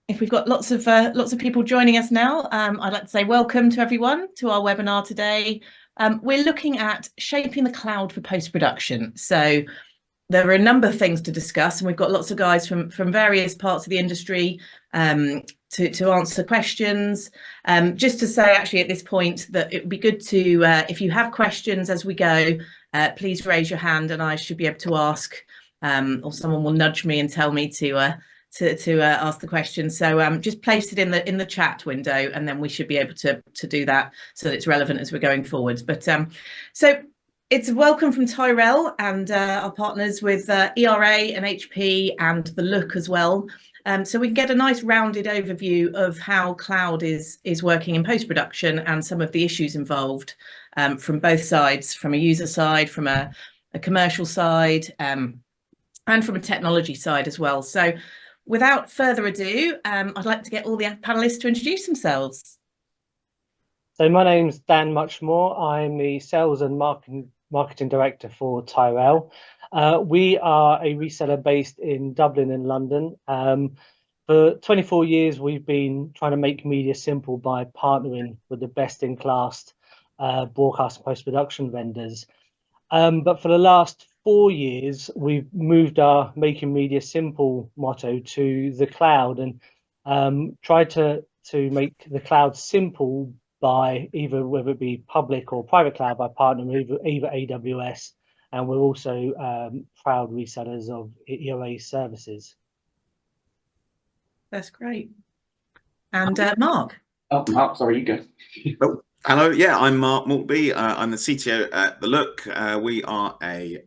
if we've got lots of people joining us now, I'd like to say welcome to everyone to our webinar today. We're looking at shaping the cloud for post-production. So there are a number of things to discuss, and we've got lots of guys from various parts of the industry to answer questions. Just to say, actually, at this point, that it would be good to, if you have questions as we go, please raise your hand, and I should be able to ask, or someone will nudge me and tell me to ask the question. So just place it in the chat window, and then we should be able to do that so that it's relevant as we're going forwards. But so. It's a welcome from Tyrell and our partners with ERA and HP and the Look as well. So we can get a nice rounded overview of how cloud is working in post-production and some of the issues involved from both sides, from a user side, from a commercial side, and from a technology side as well. So without further ado, I'd like to get all the panelists to introduce themselves. So my name's Dan Muchmore. I'm the Sales and Marketing Director for Tyrell. We are a reseller based in Dublin and London. For 24 years, we've been trying to make media simple by partnering with the best-in-class broadcast and post-production vendors. But for the last 4 years, we've moved our making media simple motto to the cloud and tried to make the cloud simple by either, whether it be public or private cloud, by partnering with either AWS, and we're also proud resellers of ERA services. That's great. And Mark. Oh, Mark, sorry, you go. Oh, hello, yeah, I'm Mark Maltby. I'm the CTO at The Look. We are a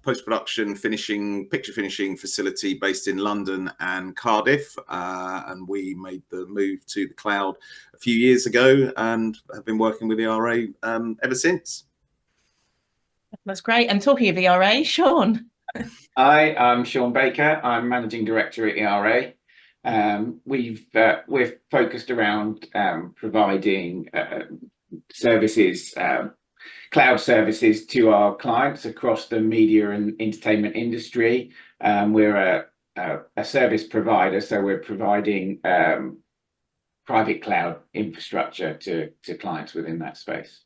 post-production picture finishing facility based in London and Cardiff, and we made the move to the cloud a few years ago and have been working with ERA ever since. That's great. And talking of ERA, Sean. Hi, I'm Sean Baker. I'm Managing Director at ERA. We're focused around providing services, cloud services to our clients across the media and entertainment industry. We're a service provider, so we're providing private cloud infrastructure to clients within that space.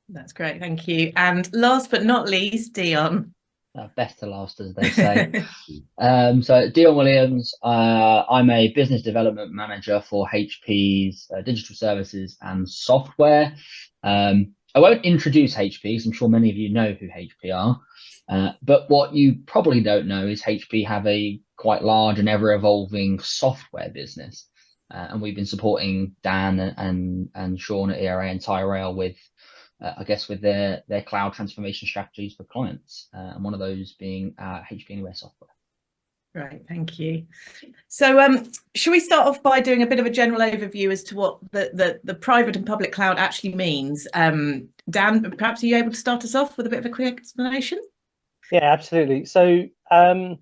That's great, thank you. And last but not least, Dion. Best to last, as they say. So Dion Williams, I'm a business development manager for HP's digital services and software. I won't introduce HP because I'm sure many of you know who HP are, but what you probably don't know is HP have a quite large and ever-evolving software business, and we've been supporting Dan and Sean at ERA and Tyrell with I guess with their cloud transformation strategies for clients, and one of those being HP Anywhere software. Right, thank you. So should we start off by doing a bit of a general overview as to what the private and public cloud actually means? Dan, perhaps are you able to start us off with a bit of a quick explanation? Yeah, absolutely. So I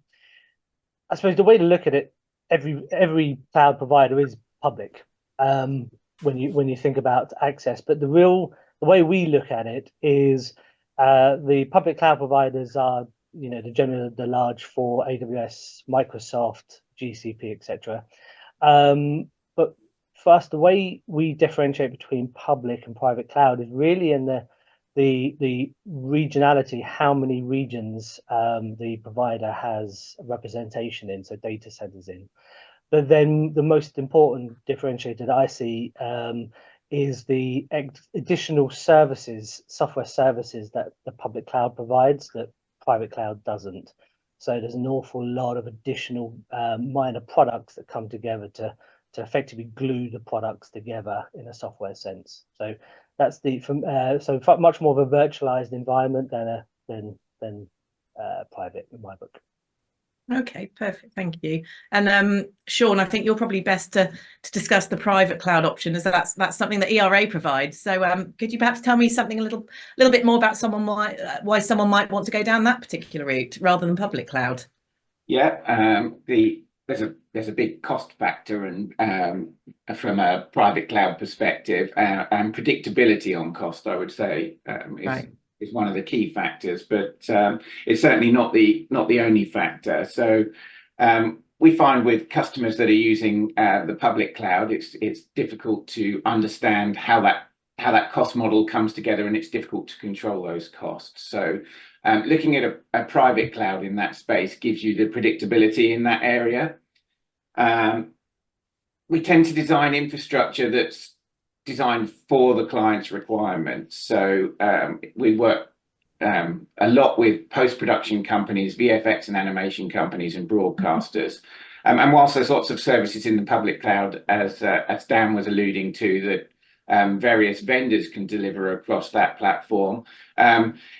suppose the way to look at it, every cloud provider is public when you think about access, but the way we look at it is the public cloud providers are, generally the large four: AWS, Microsoft, GCP, etc. But for us, the way we differentiate between public and private cloud is really in the regionality, how many regions the provider has representation in, so data centers in. But then the most important differentiator that I see is the additional services, software services that the public cloud provides that private cloud doesn't. So there's an awful lot of additional minor products that come together to effectively glue the products together in a software sense. So that's so much more of a virtualized environment than private in my book. Okay, perfect, thank you. And Sean, I think you're probably best to discuss the private cloud option, as that's something that ERA provides. So could you perhaps tell me something a little bit more about why someone might want to go down that particular route rather than public cloud? Yeah, there's a big cost factor, and from a private cloud perspective, and predictability on cost, I would say, is one of the key factors, but it's certainly not the only factor. So we find with customers that are using the public cloud, it's difficult to understand how that cost model comes together, and it's difficult to control those costs. So looking at a private cloud in that space gives you the predictability in that area. We tend to design infrastructure that's designed for the client's requirements. So we work a lot with post-production companies, VFX and animation companies, and broadcasters. And whilst there's lots of services in the public cloud, as Dan was alluding to, that various vendors can deliver across that platform,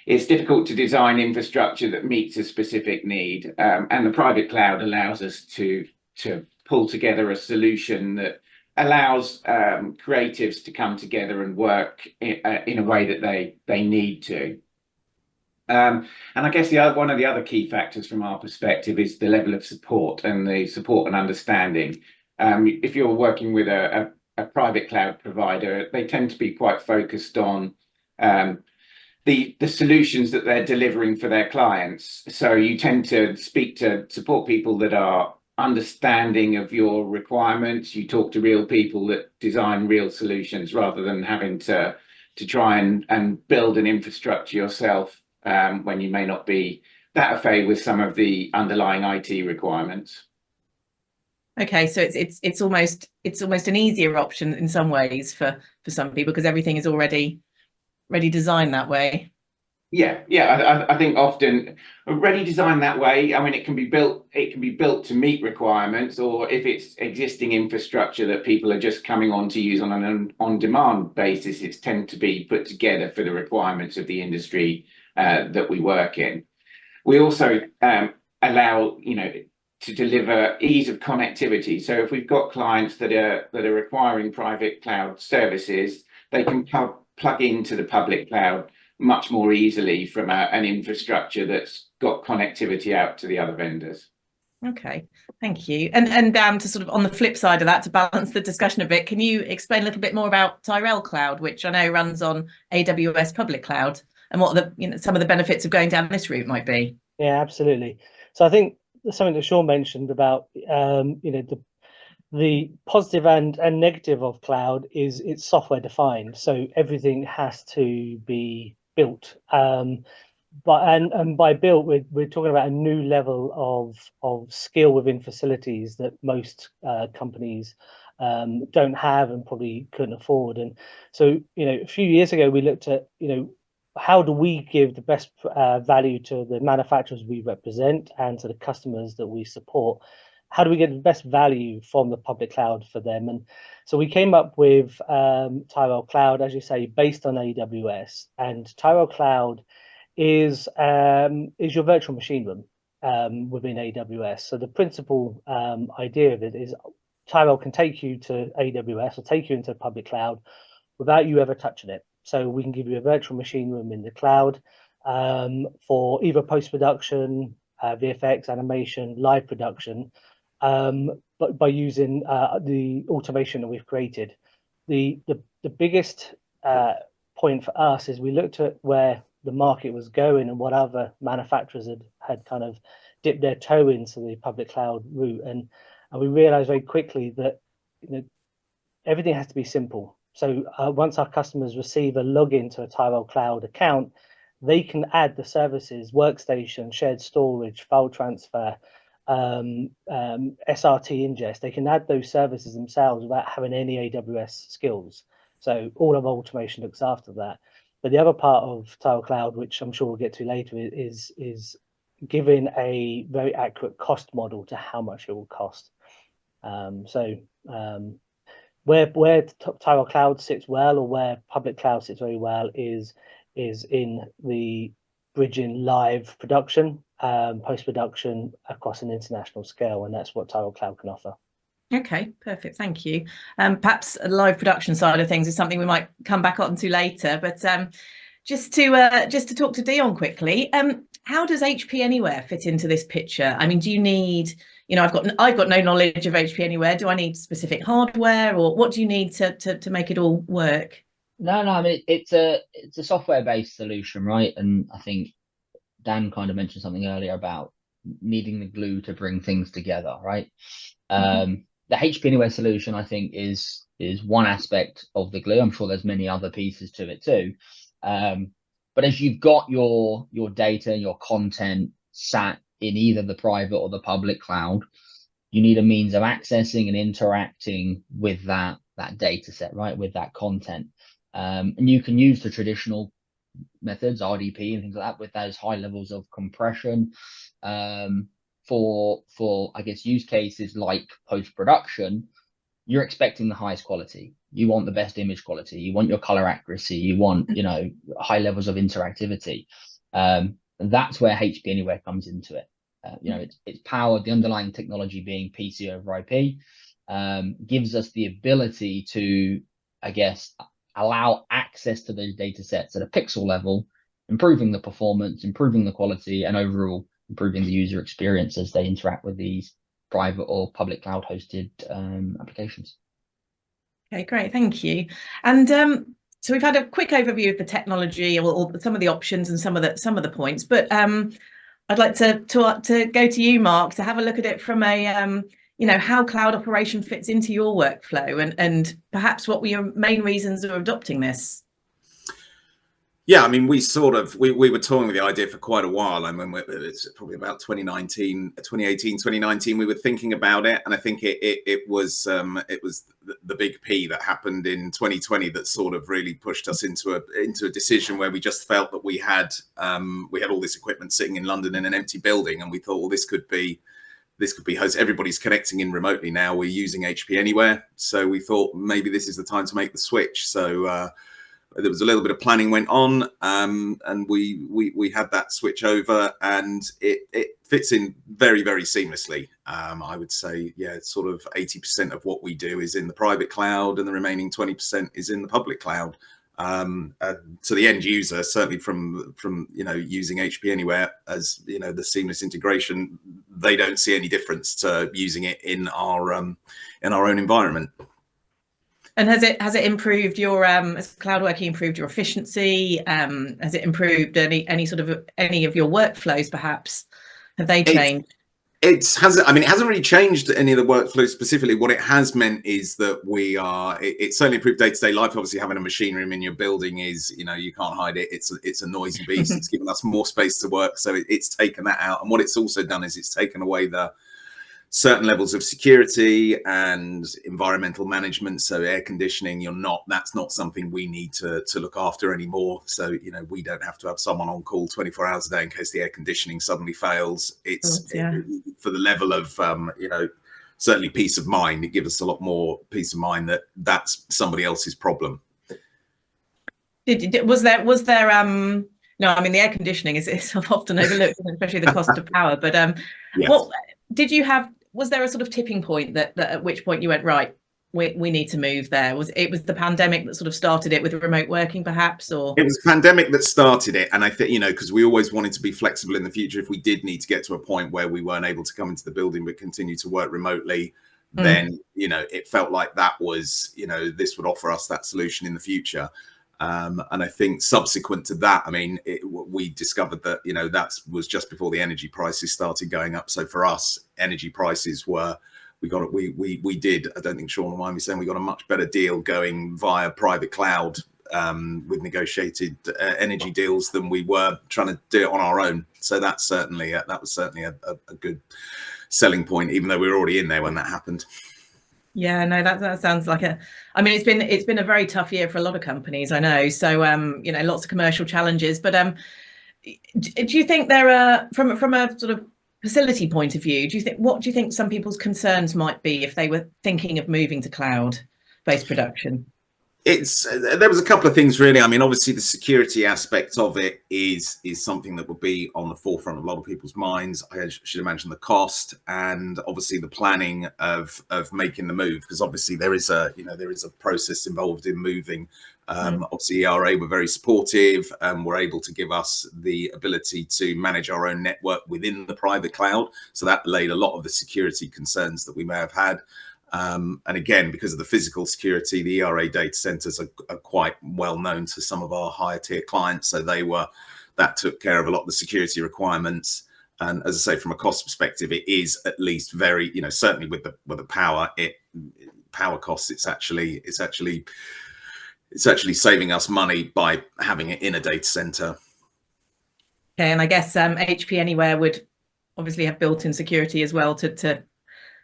it's difficult to design infrastructure that meets a specific need. And the private cloud allows us to pull together a solution that allows creatives to come together and work in a way that they need to. And I guess one of the other key factors from our perspective is the level of support and the support and understanding. If you're working with a private cloud provider, they tend to be quite focused on the solutions that they're delivering for their clients. So you tend to speak to support people that are understanding of your requirements. You talk to real people that design real solutions, rather than having to try and build an infrastructure yourself when you may not be that au fait with some of the underlying IT requirements. Okay, so it's almost an easier option in some ways for some people, because everything is already designed that way. Yeah, I think often already designed that way. I mean, it can be built to meet requirements, or if it's existing infrastructure that people are just coming on to use on an on-demand basis, it's tend to be put together for the requirements of the industry that we work in. We also allow, to deliver ease of connectivity. So if we've got clients that are requiring private cloud services, they can plug into the public cloud much more easily from an infrastructure that's got connectivity out to the other vendors. Okay, thank you. And to sort of on the flip side of that, to balance the discussion a bit, can you explain a little bit more about Tyrell Cloud, which I know runs on AWS public cloud, and what some of the benefits of going down this route might be? Yeah, absolutely. So I think something that Sean mentioned about the positive and negative of cloud is it's software defined, so everything has to be built. But by built, we're talking about a new level of skill within facilities that most companies don't have and probably couldn't afford. And so, a few years ago, we looked at, how do we give the best value to the manufacturers we represent and to the customers that we support? How do we get the best value from the public cloud for them? And so we came up with Tyrell Cloud, as you say, based on AWS. And Tyrell Cloud is your virtual machine room within AWS. So the principal idea of it is Tyrell can take you to AWS or take you into the public cloud without you ever touching it. So we can give you a virtual machine room in the cloud for either post-production, VFX, animation, live production, but by using the automation that we've created. The biggest point for us is we looked at where the market was going and what other manufacturers had kind of dipped their toe into the public cloud route, and we realized very quickly that everything has to be simple. So once our customers receive a login to a Tyrell Cloud account, they can add the services, workstation, shared storage, file transfer, SRT ingest. They can add those services themselves without having any AWS skills. So all of our automation looks after that. But the other part of Tyrell Cloud, which I'm sure we'll get to later, is giving a very accurate cost model to how much it will cost. Where Tyrell Cloud sits well, or where public cloud sits very well, is in the bridging live production, post-production across an international scale, and that's what Tyrell Cloud can offer. Okay, perfect, thank you. Perhaps a live production side of things is something we might come back on to later, but just to talk to Dion quickly, how does HP Anywhere fit into this picture? I mean, do you need, I've got no knowledge of HP Anywhere. Do I need specific hardware, or what do you need to make it all work? No, I mean, it's a software-based solution, right? And I think Dan kind of mentioned something earlier about needing the glue to bring things together, right? The HP Anywhere solution, I think, is one aspect of the glue. I'm sure there's many other pieces to it too. But as you've got your data, your content sat in either the private or the public cloud, you need a means of accessing and interacting with that data set, right? With that content. And you can use the traditional methods, RDP and things like that, with those high levels of compression. For I guess use cases like post-production, you're expecting the highest quality. You want the best image quality. You want your color accuracy. You want, high levels of interactivity. That's where HP Anywhere comes into it. It's powered, the underlying technology being PC over IP, gives us the ability to, I guess, allow access to those data sets at a pixel level, improving the performance, improving the quality, and overall improving the user experience as they interact with these private or public cloud hosted applications. Okay, great, thank you. And so we've had a quick overview of the technology or some of the options and some of the points, but I'd like to go to you, Mark, to have a look at it from a how cloud operation fits into your workflow and perhaps what were your main reasons of adopting this? Yeah, I mean, we were toying with the idea for quite a while. I mean, it's probably about 2018, 2019, we were thinking about it. And I think it was the big P that happened in 2020 that sort of really pushed us into a decision where we just felt that we had all this equipment sitting in London in an empty building. And we thought, well, this could be host. Everybody's connecting in remotely now. We're using HP Anywhere. So we thought maybe this is the time to make the switch. So there was a little bit of planning went on, and we had that switch over, and it fits in very, very seamlessly. I would say, yeah, it's sort of 80% of what we do is in the private cloud, and the remaining 20% is in the public cloud. To the end user, certainly from using HP Anywhere as the seamless integration, they don't see any difference to using it in our own environment. And has it improved your has cloud working improved your efficiency? Has it improved any of your workflows perhaps? Have they changed? It hasn't really changed any of the workflows specifically. What it has meant is that it certainly improved day-to-day life. Obviously, having a machine room in your building is, you can't hide it. It's a noisy beast. It's given us more space to work. So it's taken that out. And what it's also done is it's taken away the certain levels of security and environmental management. So air conditioning, that's not something we need to look after anymore. So, we don't have to have someone on call 24 hours a day in case the air conditioning suddenly fails. For the level of, certainly peace of mind, it gives us a lot more peace of mind that that's somebody else's problem. Was there no, I mean, the air conditioning is often overlooked, especially the cost of power. But yes. What did you have? Was there a sort of tipping point that at which point you went, right, we need to move there? Was the pandemic that sort of started it with remote working, perhaps? Or it was the pandemic that started it, and I think because we always wanted to be flexible in the future. If we did need to get to a point where we weren't able to come into the building but continue to work remotely, then it felt like that was this would offer us that solution in the future. And I think subsequent to that, I mean, we discovered that, that was just before the energy prices started going up. So for us, energy prices we did, I don't think Sean will mind me saying, we got a much better deal going via private cloud with negotiated energy deals than we were trying to do it on our own. So that was certainly a good selling point, even though we were already in there when that happened. Yeah, no, that sounds like it's been a very tough year for a lot of companies, I know. So lots of commercial challenges. But do you think there are, from a sort of facility point of view, what do you think some people's concerns might be if they were thinking of moving to cloud-based production? There was a couple of things really. I mean, obviously the security aspect of it is something that would be on the forefront of a lot of people's minds. I should imagine the cost and obviously the planning of making the move, because obviously there is a process involved in moving. Obviously ERA were very supportive and were able to give us the ability to manage our own network within the private cloud. So that allayed a lot of the security concerns that we may have had. And again, because of the physical security, the ERA data centers are quite well known to some of our higher tier clients. So that took care of a lot of the security requirements. And as I say, from a cost perspective, it is at least very, you know, certainly with the power costs, it's actually saving us money by having it in a data center. Okay, and I guess HP Anywhere would obviously have built-in security as well to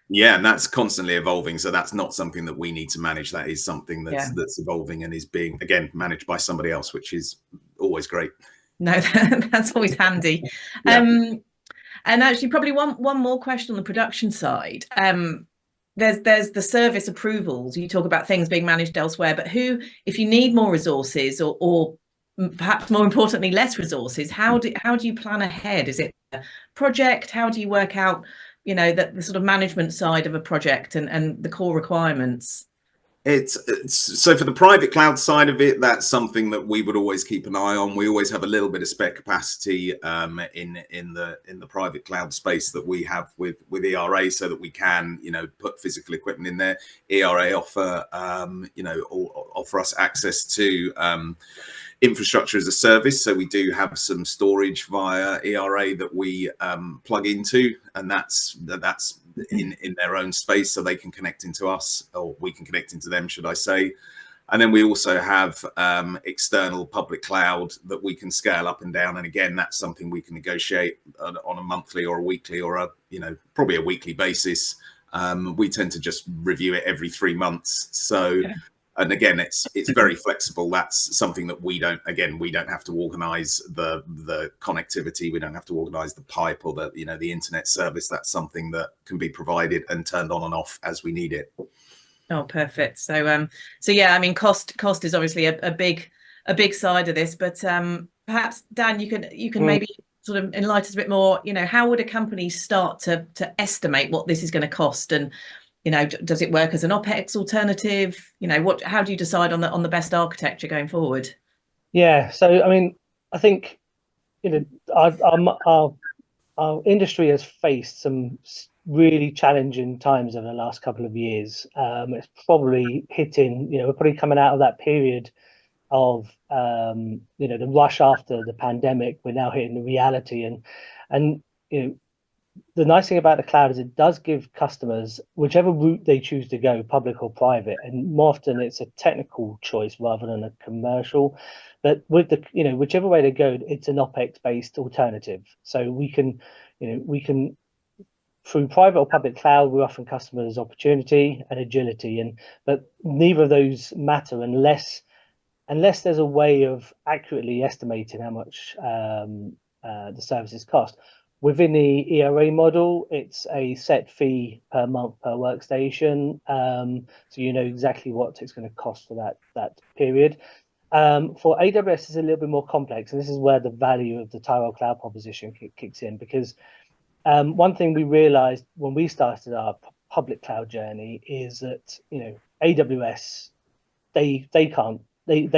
Yeah, and that's constantly evolving. So that's not something that we need to manage. That is something that's evolving and is being, again, managed by somebody else, which is always great. No, that's always handy. Yeah. And actually, probably one more question on the production side. There's the service approvals. You talk about things being managed elsewhere, but if you need more resources or perhaps more importantly, less resources, how do you plan ahead? Is it a project? How do you work out, you know, the sort of management side of a project and the core requirements? It's so for the private cloud side of it, that's something that we would always keep an eye on. We always have a little bit of spare capacity in the private cloud space that we have with ERA, so that we can, you know, put physical equipment in there. ERA offer offer us access to infrastructure as a service, so we do have some storage via ERA that we plug into, and that's in their own space, so they can connect into us, or we can connect into them, should I say. And then we also have external public cloud that we can scale up and down, and again, that's something we can negotiate on a monthly or a weekly or a, you know, probably a weekly basis. We tend to just review it every 3 months, so and again, it's very flexible. That's something that we don't have to organize the connectivity. We don't have to organize the pipe or the, you know, the internet service. That's something that can be provided and turned on and off as we need it. Oh, perfect. So yeah, I mean, cost is obviously a big side of this, but perhaps Dan, you can maybe sort of enlighten us a bit more. You know, how would a company start to estimate what this is going to cost, and, you know, does it work as an OpEx alternative? You know, how do you decide on the best architecture going forward? Yeah, so I mean, I think, you know, our industry has faced some really challenging times over the last couple of years. It's probably hitting, you know, we're probably coming out of that period of you know, the rush after the pandemic. We're now hitting the reality, and you know, the nice thing about the cloud is it does give customers whichever route they choose to go, public or private, and more often it's a technical choice rather than a commercial. But with the, you know, whichever way they go, it's an OpEx based alternative. So we can, you know, through private or public cloud, we're offering customers opportunity and agility, but neither of those matter unless there's a way of accurately estimating how much the services cost. Within the ERA model, it's a set fee per month per workstation, so you know exactly what it's going to cost for that period. For AWS, it's a little bit more complex, and this is where the value of the Tyrell cloud proposition kicks in, because one thing we realized when we started our public cloud journey is that, you know, AWS, they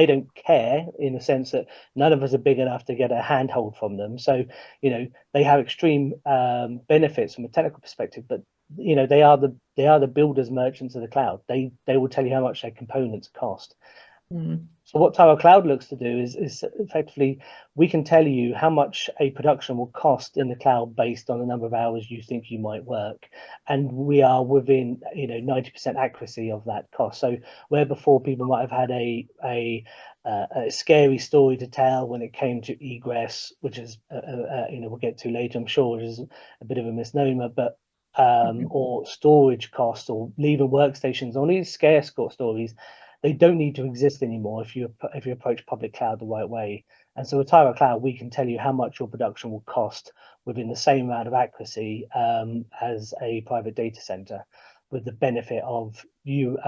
don't care, in the sense that none of us are big enough to get a handhold from them. So, you know, they have extreme benefits from a technical perspective, but, you know, they are the builders, merchants of the cloud. They will tell you how much their components cost. So what Tyrell Cloud looks to do is effectively, we can tell you how much a production will cost in the cloud based on the number of hours you think you might work, and we are within, you know, 90% accuracy of that cost. So where before people might have had a scary story to tell when it came to egress, which is you know, we'll get to later, I'm sure, which is a bit of a misnomer, but or storage costs or leaving workstations, all these scarce stories, they don't need to exist anymore if you approach public cloud the right way. And so with Tyrell Cloud, we can tell you how much your production will cost within the same amount of accuracy as a private data center, with the benefit of you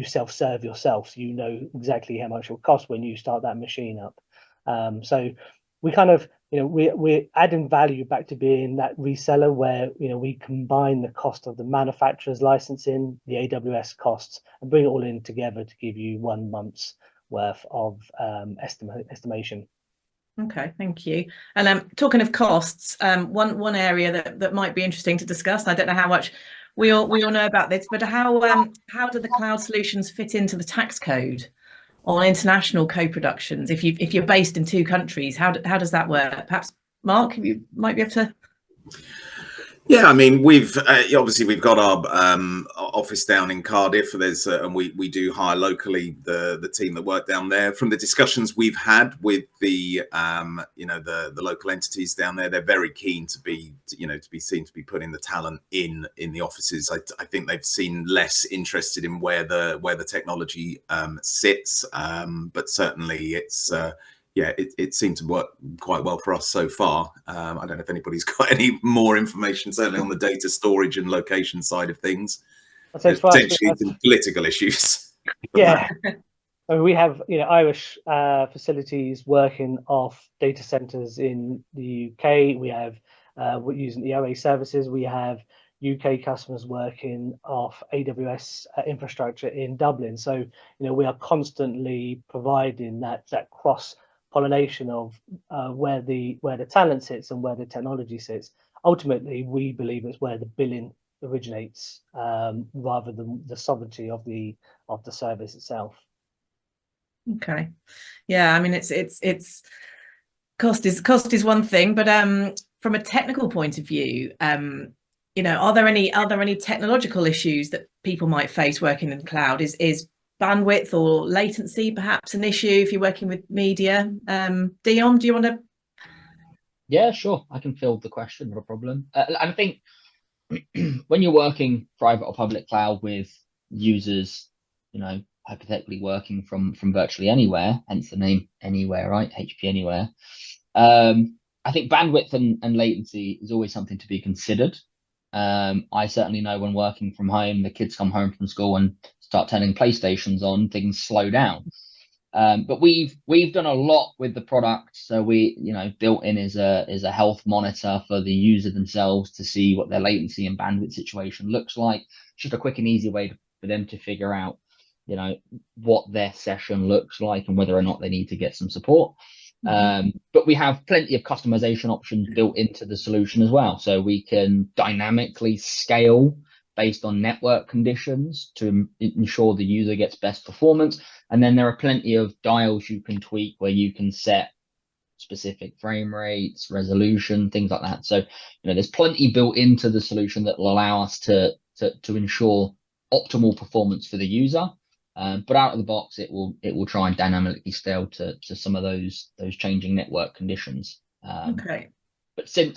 self-serve yourself, so you know exactly how much it will cost when you start that machine up. So we kind of, you know, we're adding value back to being that reseller where, you know, we combine the cost of the manufacturer's licensing, the AWS costs, and bring it all in together to give you 1 month's worth of estimation. Okay, thank you. And talking of costs, one area that might be interesting to discuss, I don't know how much we all know about this, but how do the cloud solutions fit into the tax code on international co-productions? If you're based in 2 countries, how does that work? Perhaps Mark, you might be able to. Yeah, I mean, we've obviously we've got our office down in Cardiff. There's and we do hire locally the team that work down there. From the discussions we've had with the the local entities down there, they're very keen to be seen to be putting the talent in the offices. I think they've seen less interested in where the technology sits, but certainly it's. Yeah, it seemed to work quite well for us so far. I don't know if anybody's got any more information, certainly on the data storage and location side of things. There's potentially some political issues. Yeah, I mean, we have Irish facilities working off data centers in the UK. We have we're using the ERA services. We have UK customers working off AWS infrastructure in Dublin. So we are constantly providing that cross pollination of where the talent sits and where the technology sits. Ultimately, we believe it's where the billing originates, rather than the sovereignty of the service itself. Okay, yeah, I mean it's cost is one thing, but from a technical point of view, are there any technological issues that people might face working in the cloud? Is bandwidth or latency perhaps an issue if you're working with media? Dion, do you want to? Yeah, sure. I can field the question, not a problem. I think when you're working private or public cloud with users, hypothetically working from virtually anywhere, hence the name anywhere, right? HP Anywhere. I think bandwidth and latency is always something to be considered. I certainly know when working from home, the kids come home from school and start turning PlayStations on, things slow down. But we've done a lot with the product. So we, built in is a health monitor for the user themselves to see what their latency and bandwidth situation looks like. Just a quick and easy way for them to figure out, what their session looks like and whether or not they need to get some support. But we have plenty of customization options built into the solution as well. So we can dynamically scale based on network conditions to ensure the user gets best performance. And then there are plenty of dials you can tweak where you can set specific frame rates, resolution, things like that. So, there's plenty built into the solution that will allow us to ensure optimal performance for the user. But out of the box, it will try and dynamically scale to some of those changing network conditions. Okay. But since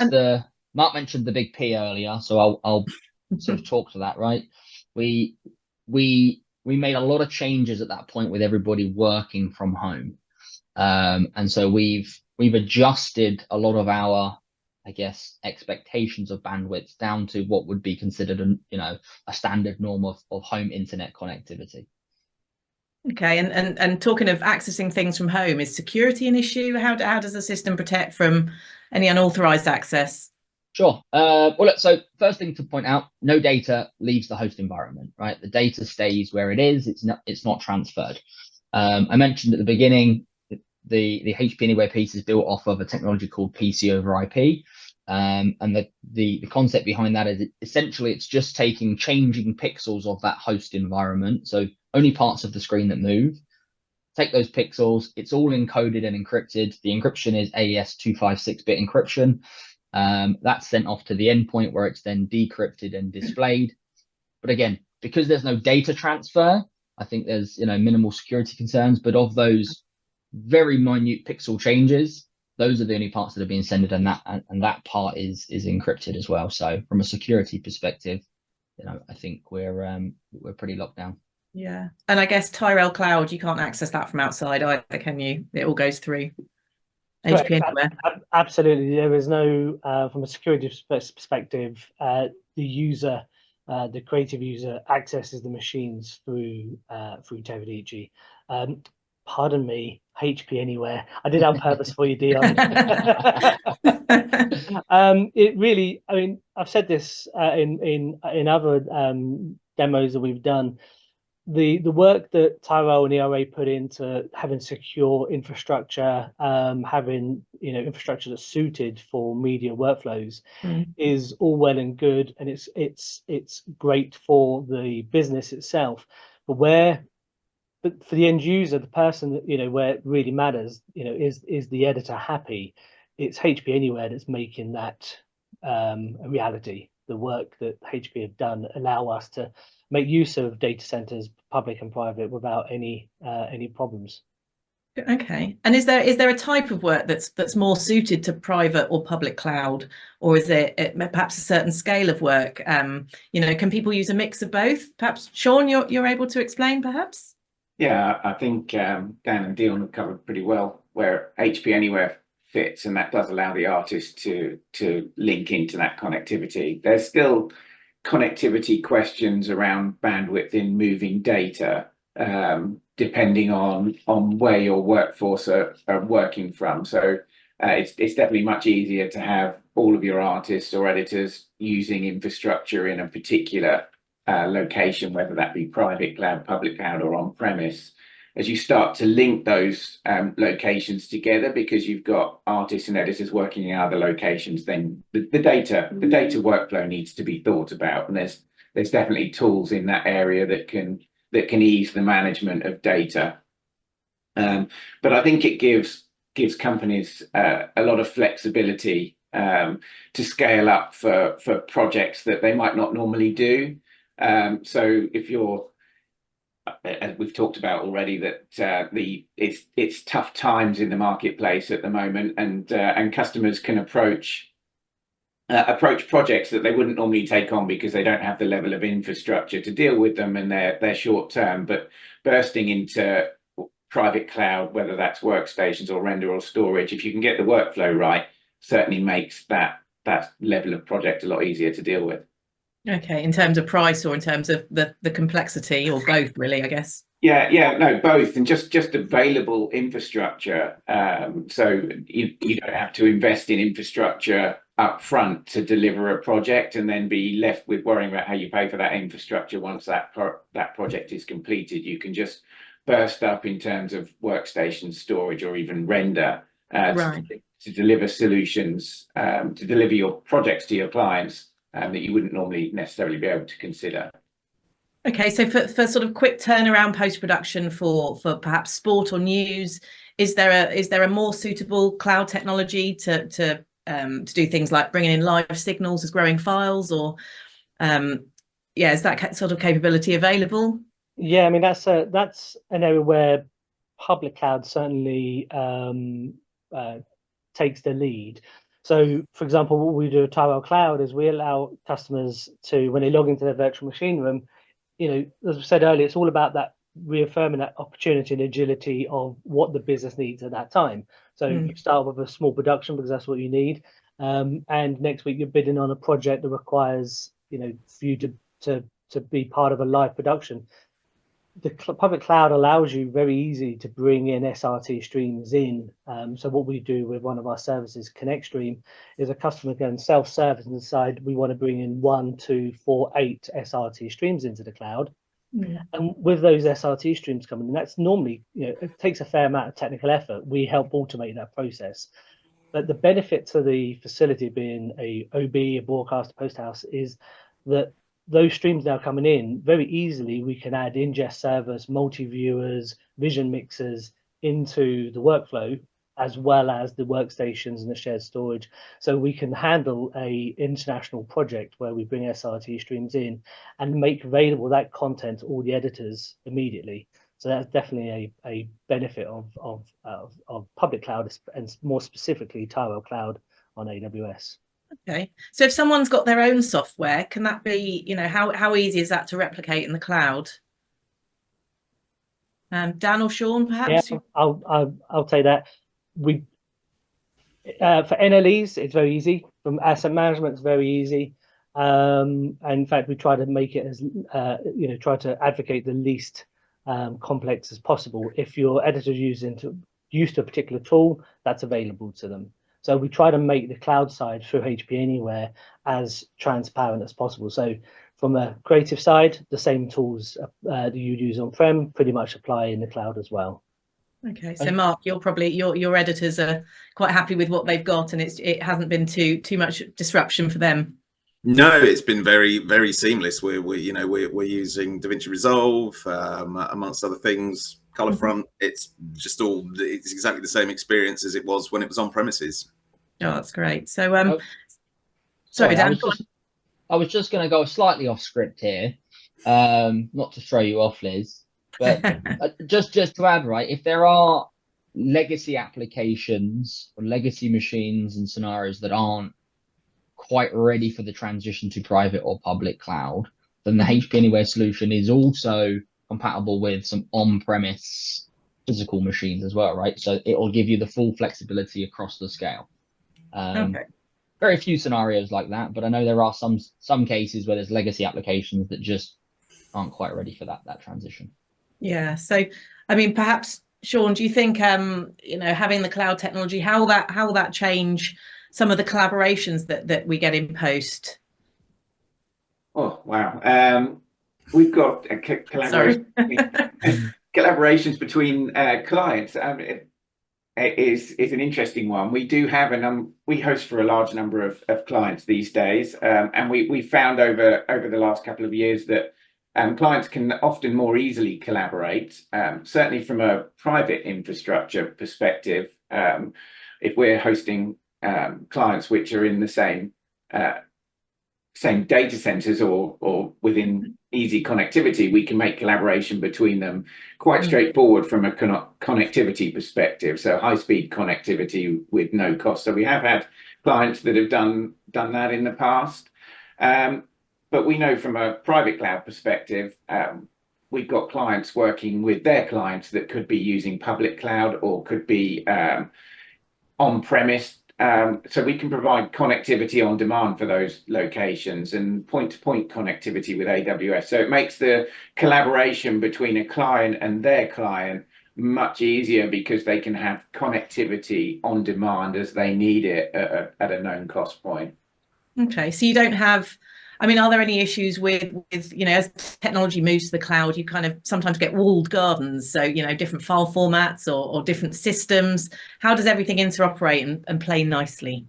Mark mentioned the big P earlier, so I'll sort of talk to that, right? We made a lot of changes at that point with everybody working from home, and so we've adjusted a lot of our, I guess, expectations of bandwidth down to what would be considered a standard norm of home internet connectivity. Okay, and talking of accessing things from home, is security an issue? How does the system protect from any unauthorized access? Sure. Well, so first thing to point out, no data leaves the host environment, right? The data stays where it is. It's not transferred. I mentioned at the beginning, the HP Anywhere piece is built off of a technology called PC over IP. And the concept behind that is essentially it's just changing pixels of that host environment. So only parts of the screen that move. Take those pixels. It's all encoded and encrypted. The encryption is AES 256-bit encryption. That's sent off to the endpoint where it's then decrypted and displayed. But again, because there's no data transfer, I think there's minimal security concerns. But of those very minute pixel changes, those are the only parts that are being sent, and that part is encrypted as well. So from a security perspective, I think we're pretty locked down. Yeah, and I guess Tyrell Cloud, you can't access that from outside either, can you? It all goes through HP Anywhere. Absolutely, there is no from a security perspective. The creative user accesses the machines through Teradici. Pardon me, HP Anywhere. I did on purpose for you, Dion. It really, I mean, I've said this in other demos that we've done. The work that Tyrell and ERA put into having secure infrastructure, having infrastructure that's suited for media workflows, is all well and good, and it's great for the business itself. But for the end user, the person that where it really matters, is the editor happy? It's HP Anywhere that's making that a reality. The work that HP have done allow us to make use of data centers, public and private, without any problems. Okay. And is there a type of work that's more suited to private or public cloud, or is it perhaps a certain scale of work? Can people use a mix of both? Perhaps Sean, you're able to explain, perhaps? Yeah, I think Dan and Dion have covered pretty well where HP Anywhere fits, and that does allow the artist to link into that connectivity. There's still connectivity questions around bandwidth in moving data, depending on where your workforce are working from. So it's definitely much easier to have all of your artists or editors using infrastructure in a particular location, whether that be private cloud, public cloud, or on premise. As you start to link those locations together, because you've got artists and editors working in other locations, then the data workflow needs to be thought about, and there's definitely tools in that area that can ease the management of data. But I think it gives companies a lot of flexibility to scale up for projects that they might not normally do. So if you're, as we've talked about already, that it's tough times in the marketplace at the moment, and customers can approach projects that they wouldn't normally take on because they don't have the level of infrastructure to deal with them, and they're short term. But bursting into private cloud, whether that's workstations or render or storage, if you can get the workflow right, certainly makes that level of project a lot easier to deal with. Okay, in terms of price or in terms of the complexity, or both, really, I guess. Yeah, no, both, and just available infrastructure. So you don't have to invest in infrastructure up front to deliver a project and then be left with worrying about how you pay for that infrastructure once that project is completed. You can just burst up in terms of workstation storage or even render to deliver solutions, to deliver your projects to your clients that you wouldn't normally necessarily be able to consider. Okay, so for sort of quick turnaround post-production for perhaps sport or news, is there a more suitable cloud technology to do things like bringing in live signals as growing files, or is that sort of capability available? Yeah, I mean that's an area where public cloud certainly takes the lead. So, for example, what we do at Tyrell Cloud is we allow customers to, when they log into their virtual machine room, as I said earlier, it's all about that reaffirming that opportunity and agility of what the business needs at that time. So you start with a small production because that's what you need, and next week you're bidding on a project that requires for you to be part of a live production. The public cloud allows you very easy to bring in SRT streams in. So what we do with one of our services, Connect Stream, is a customer can self-service and decide we want to bring in 1, 2, 4, 8 SRT streams into the cloud. And with those SRT streams coming in, that's normally, it takes a fair amount of technical effort. We help automate that process. But the benefit to the facility being a OB, a broadcast, a post house, is that those streams now coming in very easily. We can add ingest servers, multi-viewers, vision mixers into the workflow, as well as the workstations and the shared storage. So we can handle a international project where we bring SRT streams in and make available that content to all the editors immediately. So that's definitely a benefit of public cloud, and more specifically Tyrell Cloud on AWS. Okay, so if someone's got their own software, can that be, how easy is that to replicate in the cloud? Dan or Sean, perhaps? Yeah, I'll say that we for NLEs it's very easy. From asset management, it's very easy. And in fact, we try to make it as try to advocate the least complex as possible. If your editor's used to a particular tool, that's available to them. So we try to make the cloud side through HP Anywhere as transparent as possible. So from a creative side, the same tools that you'd use on-prem pretty much apply in the cloud as well. Okay, so Mark, you're probably your editors are quite happy with what they've got, and it hasn't been too much disruption for them. No, it's been very, very seamless. We're using DaVinci Resolve amongst other things. Colorfront. It's exactly the same experience as it was when it was on premises. Oh, that's great. So Sorry, Dan. I was just going to go slightly off script here, not to throw you off, Liz, but just to add, right, if there are legacy applications or legacy machines and scenarios that aren't quite ready for the transition to private or public cloud, then the HP Anywhere solution is also compatible with some on-premise physical machines as well, right? So it will give you the full flexibility across the scale. Okay. Very few scenarios like that, but I know there are some cases where there's legacy applications that just aren't quite ready for that transition. Yeah. So, I mean, perhaps Sean, do you think having the cloud technology, how will that change some of the collaborations that we get in post? Oh wow! We've got collaborations between clients. Is an interesting one. We do have we host for a large number of clients these days, and we found over the last couple of years that clients can often more easily collaborate. Certainly from a private infrastructure perspective, if we're hosting clients which are in the same data centers or within easy connectivity, we can make collaboration between them quite straightforward from a connectivity perspective. So high-speed connectivity with no cost. So we have had clients that have done that in the past. But we know from a private cloud perspective, we've got clients working with their clients that could be using public cloud or could be on-premise. So we can provide connectivity on demand for those locations and point-to-point connectivity with AWS. So it makes the collaboration between a client and their client much easier because they can have connectivity on demand as they need it at a known cost point. Okay, so you don't have, I mean, are there any issues with as technology moves to the cloud, you kind of sometimes get walled gardens, so different file formats or different systems. How does everything interoperate and play nicely?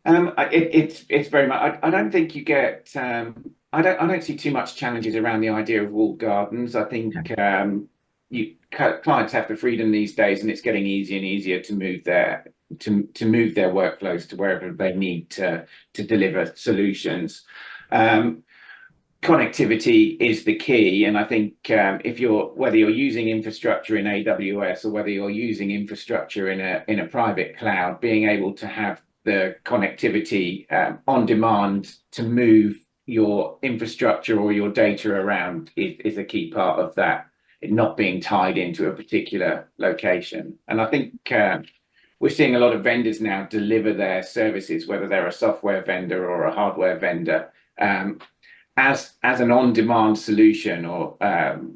It's very much. I don't think you get. I don't see too much challenges around the idea of walled gardens. I think clients have the freedom these days, and it's getting easier and easier to move their workflows to wherever they need to deliver solutions. Connectivity is the key, and I think whether you're using infrastructure in AWS or whether you're using infrastructure in a private cloud, being able to have the connectivity on demand to move your infrastructure or your data around is a key part of that, it not being tied into a particular location. And I think we're seeing a lot of vendors now deliver their services, whether they're a software vendor or a hardware vendor, as an on-demand solution. Or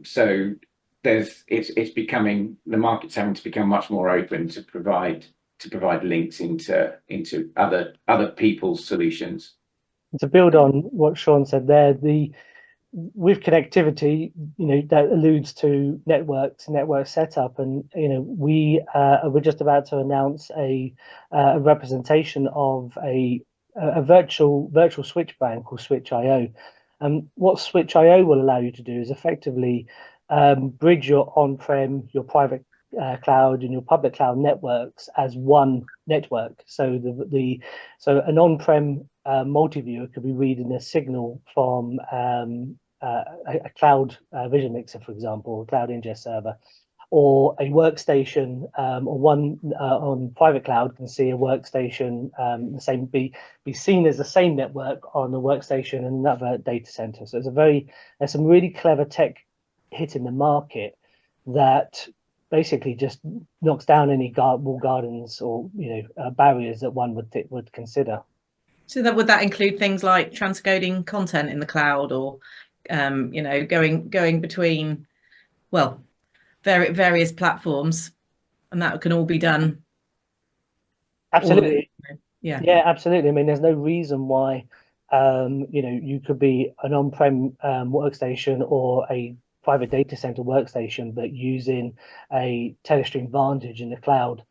so it's becoming, the market's having to become much more open to provide links into other people's solutions. To build on what Sean said there, with connectivity, that alludes to network setup, and we're just about to announce a representation of a virtual switch brand called Switch.io. And what Switch.io will allow you to do is effectively bridge your on-prem, your private cloud, and your public cloud networks as one network. So so an on-prem multi-viewer could be reading a signal from a cloud vision mixer, for example, a cloud ingest server, or a workstation, or one on private cloud can see a workstation be seen as the same network on the workstation and another data center. So there's some really clever tech hitting the market that basically just knocks down any wall gardens or barriers that one would consider. So would that include things like transcoding content in the cloud, or going between various platforms, and that can all be done? Absolutely. Yeah, absolutely. I mean, there's no reason why you could be an on-prem workstation or a private data center workstation, but using a Telestream Vantage in the cloud.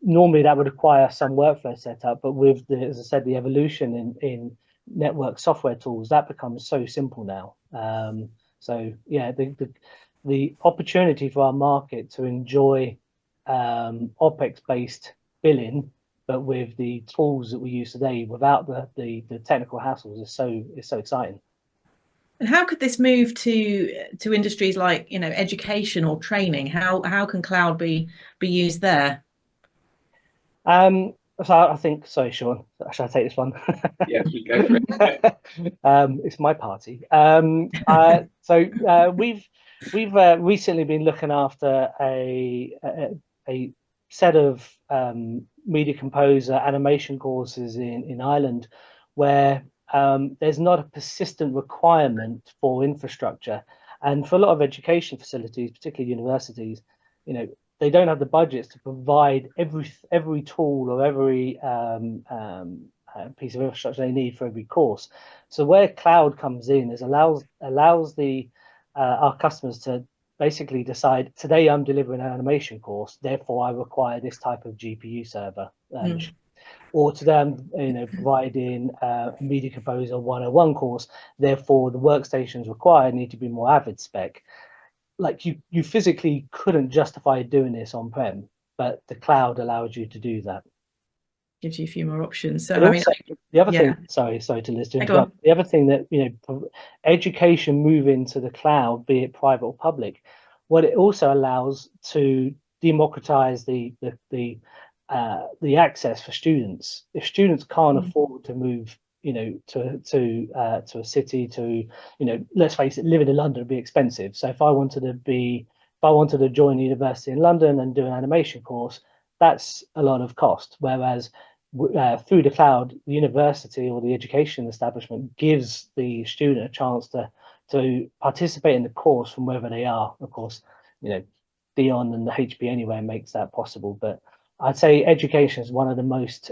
Normally that would require some workflow setup, but with as I said, the evolution in network software tools, that becomes so simple now. So yeah, the opportunity for our market to enjoy OPEX based billing, but with the tools that we use today, without the technical hassles, is so exciting. And how could this move to industries like, you know, education or training? How can cloud be used there? So I think, sorry, Sean, should I take this one? Yeah, you go for it. It's my party. We've recently been looking after a set of media composer animation courses in Ireland, where there's not a persistent requirement for infrastructure, and for a lot of education facilities, particularly universities, you know, they don't have the budgets to provide every tool or every piece of infrastructure they need for every course. So where cloud comes in is allows our customers to basically decide, today I'm delivering an animation course, therefore I require this type of GPU server. Or today I'm, you know, providing a Media Composer 101 course, therefore the workstations required need to be more Avid spec. Like you physically couldn't justify doing this on-prem, but the cloud allows you to do that. Gives you a few more options. So But I mean, also, the other thing, sorry to Liz to interrupt. The other thing that, you know, education moving to the cloud, be it private or public, what it also allows to democratize the access for students. If students can't afford to move, you know, to a city, to, you know, let's face it, living in London would be expensive. So if I wanted to join a university in London and do an animation course, that's a lot of cost. Whereas through the cloud, the university or the education establishment gives the student a chance to participate in the course from wherever they are. Of course, you know, Dion and the HP Anywhere makes that possible, but I'd say education is one of the most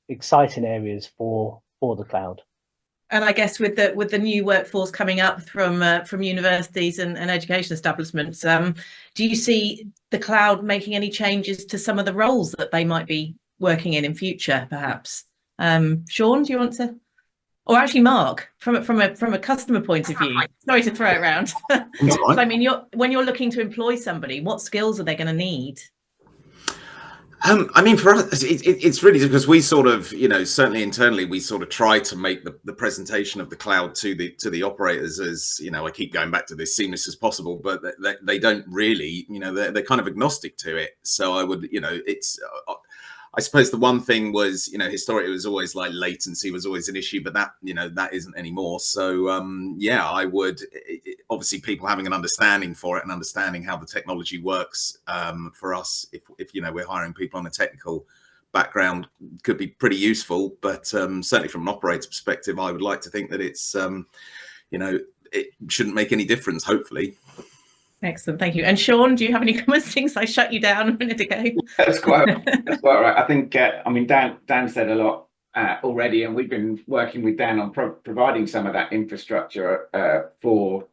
exciting areas for the cloud. And I guess with the new workforce coming up from universities and education establishments, do you see the cloud making any changes to some of the roles that they might be working in future, perhaps? Sean, do you want to? Or actually, Mark, from a customer point of view. Sorry to throw it around. So, I mean, when you're looking to employ somebody, what skills are they going to need? I mean, for us, it's really because we sort of, you know, certainly internally, we sort of try to make the presentation of the cloud to the operators as, you know, I keep going back to this, seamless as possible, but they don't really, you know, they're kind of agnostic to it. So I would, you know, it's, I suppose the one thing was, you know, historically it was always like latency was always an issue, but that, you know, that isn't anymore. So yeah, I would, obviously people having an understanding for it and understanding how the technology works for us, if you know, we're hiring people on a technical background, could be pretty useful. But certainly from an operator perspective, I would like to think that it's, you know, it shouldn't make any difference, hopefully. Excellent, thank you. And Sean, do you have any comments? Things I shut you down a minute ago. That's quite right. I think I mean Dan said a lot already, and we've been working with Dan on providing some of that infrastructure for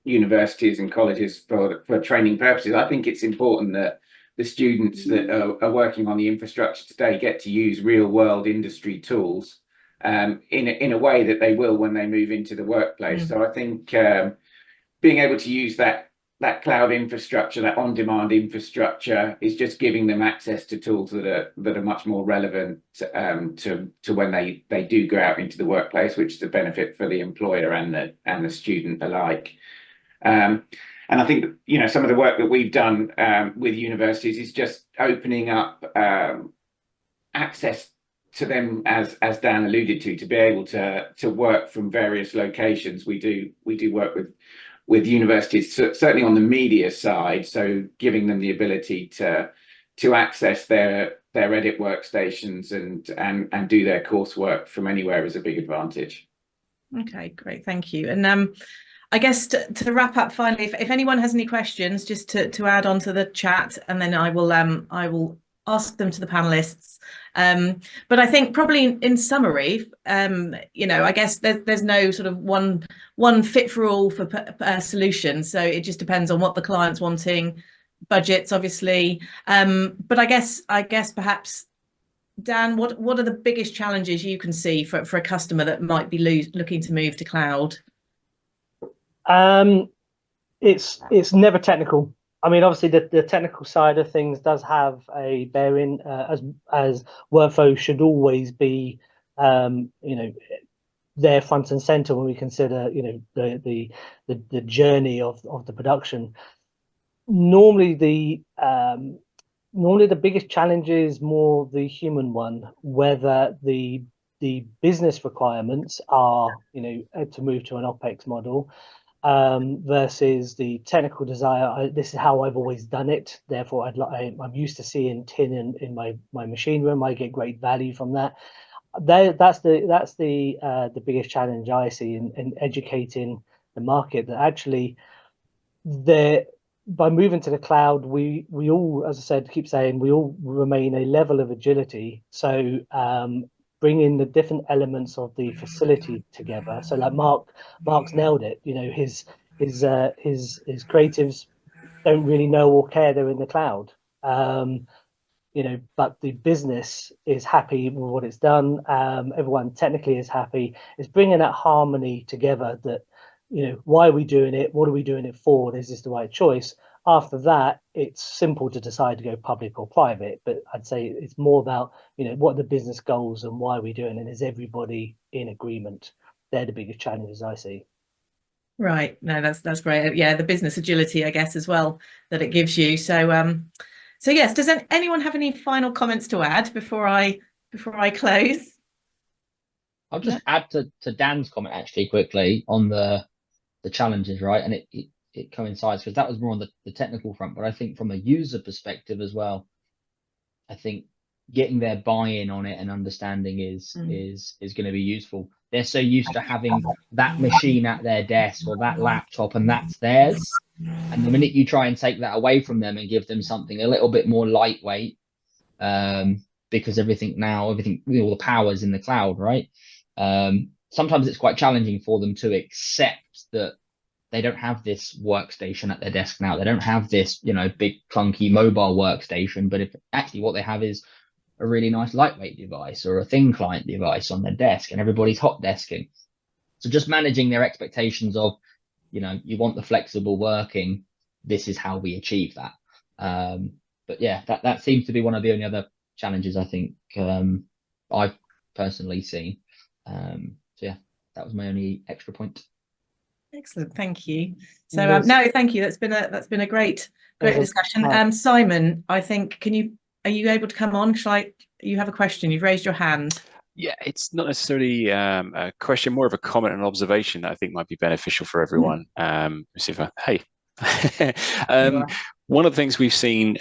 universities and colleges for training purposes. I think it's important that the students that are working on the infrastructure today get to use real world industry tools in a way that they will when they move into the workplace. So I think being able to use that cloud infrastructure, that on-demand infrastructure, is just giving them access to tools that are much more relevant to when they do go out into the workplace, which is a benefit for the employer and the student alike. And I think that, you know, some of the work that we've done with universities is just opening up access to them, as Dan alluded to be able to work from various locations. We do work with universities, certainly on the media side, so giving them the ability to access their edit workstations and do their coursework from anywhere is a big advantage. Okay, great, thank you. And I guess to wrap up finally, if anyone has any questions, just to add on to the chat, and then I will ask them to the panelists. But I think probably in summary, you know, I guess there's no sort of one fit for all for solution. So it just depends on what the client's wanting, budgets, obviously. But I guess perhaps, Dan, what are the biggest challenges you can see for a customer that might be looking to move to cloud? It's never technical. I mean, obviously, the technical side of things does have a bearing, as workflow should always be, there front and center when we consider, the journey of the production. Normally, the biggest challenge is more the human one, whether the business requirements are, to move to an OPEX model, versus the technical desire. This is how I've always done it. Therefore, I'm used to seeing tin in my machine room. I get great value from that. That's the biggest challenge I see in educating the market, that actually by moving to the cloud, we all, as I said, keep saying, we all remain a level of agility. So bringing the different elements of the facility together. So like Mark's nailed it. His creatives don't really know or care they're in the cloud. But the business is happy with what it's done. Everyone technically is happy. It's bringing that harmony together, that, why are we doing it? What are we doing it for? Is this the right choice? After that, it's simple to decide to go public or private. But I'd say it's more about, what are the business goals and why are we doing it? And is everybody in agreement? They're the biggest challenges I see. Right. No, that's great. Yeah, the business agility, I guess, as well, that it gives you. So yes, does anyone have any final comments to add before I close? I'll just add to Dan's comment actually quickly on the challenges, right? And it coincides, because that was more on the technical front, but I think from a user perspective as well, I think getting their buy-in on it and understanding is going to be useful. They're so used to having that machine at their desk or that laptop, and that's theirs. And the minute you try and take that away from them and give them something a little bit more lightweight, because everything, all the power's in the cloud, right? Sometimes it's quite challenging for them to accept that they don't have this workstation at their desk now. They don't have this, big clunky mobile workstation, but if actually what they have is a really nice lightweight device or a thin client device on their desk, and everybody's hot desking. So just managing their expectations of, you want the flexible working, this is how we achieve that. But yeah, that seems to be one of the only other challenges I think I've personally seen. So yeah, that was my only extra point. Excellent, thank you. So no, thank you. That's been a great discussion. Simon, I think, are you able to come on? You have a question? You've raised your hand. Yeah, it's not necessarily a question, more of a comment and observation that I think might be beneficial for everyone. One of the things we've seen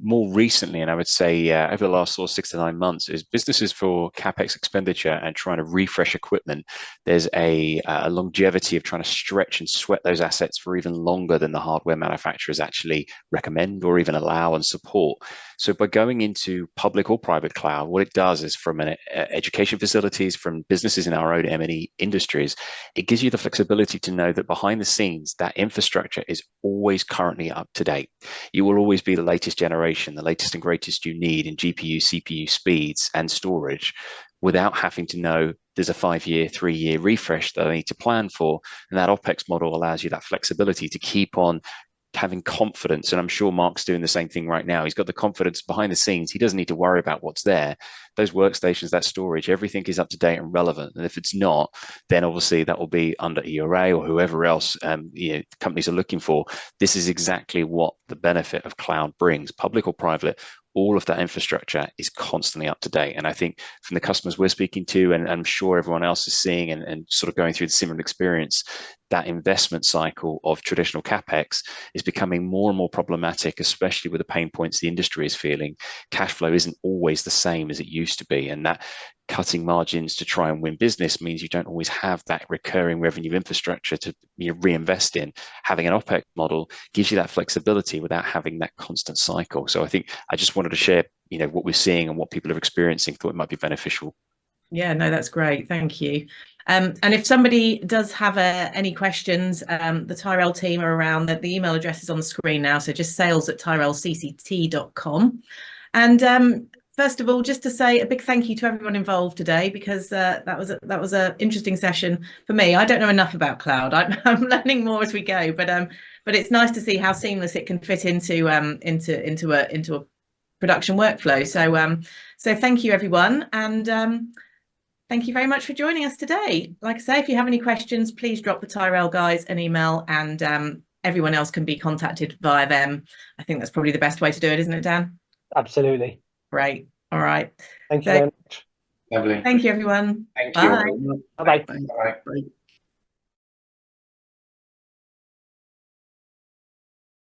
more recently, and I would say over the last 6 to 9 months, is businesses for CapEx expenditure and trying to refresh equipment. There's a longevity of trying to stretch and sweat those assets for even longer than the hardware manufacturers actually recommend or even allow and support. So by going into public or private cloud, what it does is, from an education facilities, from businesses in our own M&E industries, it gives you the flexibility to know that behind the scenes, that infrastructure is always currently up to date. You will always be the latest generation, the latest and greatest you need in GPU, CPU speeds and storage, without having to know there's a 5-year, 3-year refresh that I need to plan for. And that OPEX model allows you that flexibility to keep on having confidence. And I'm sure Mark's doing the same thing right now. He's got the confidence behind the scenes. He doesn't need to worry about what's there. Those workstations, that storage, everything is up to date and relevant. And if it's not, then obviously that will be under ERA or whoever else companies are looking for. This is exactly what the benefit of cloud brings, public or private. All of that infrastructure is constantly up to date. And I think from the customers we're speaking to, and I'm sure everyone else is seeing and sort of going through the similar experience, that investment cycle of traditional CapEx is becoming more and more problematic, especially with the pain points the industry is feeling. Cash flow isn't always the same as it used to be. And that cutting margins to try and win business means you don't always have that recurring revenue infrastructure to reinvest in. Having an OPEX model gives you that flexibility without having that constant cycle. So I think I just wanted to share, what we're seeing and what people are experiencing. Thought it might be beneficial. Yeah, no, that's great. Thank you. And if somebody does have any questions, the Tyrell team are around. The email address is on the screen now. So just sales@tyrellcct.com. And first of all, just to say a big thank you to everyone involved today, because that was a interesting session for me. I don't know enough about cloud. I'm learning more as we go, but it's nice to see how seamless it can fit into a production workflow. So thank you, everyone, and thank you very much for joining us today. Like I say, if you have any questions, please drop the Tyrell guys an email, and everyone else can be contacted via them. I think that's probably the best way to do it, isn't it, Dan? Absolutely. Great. All right. Thank you very much. Lovely. Thank you, everyone. Thank Bye. you. Bye-bye. Bye. Bye.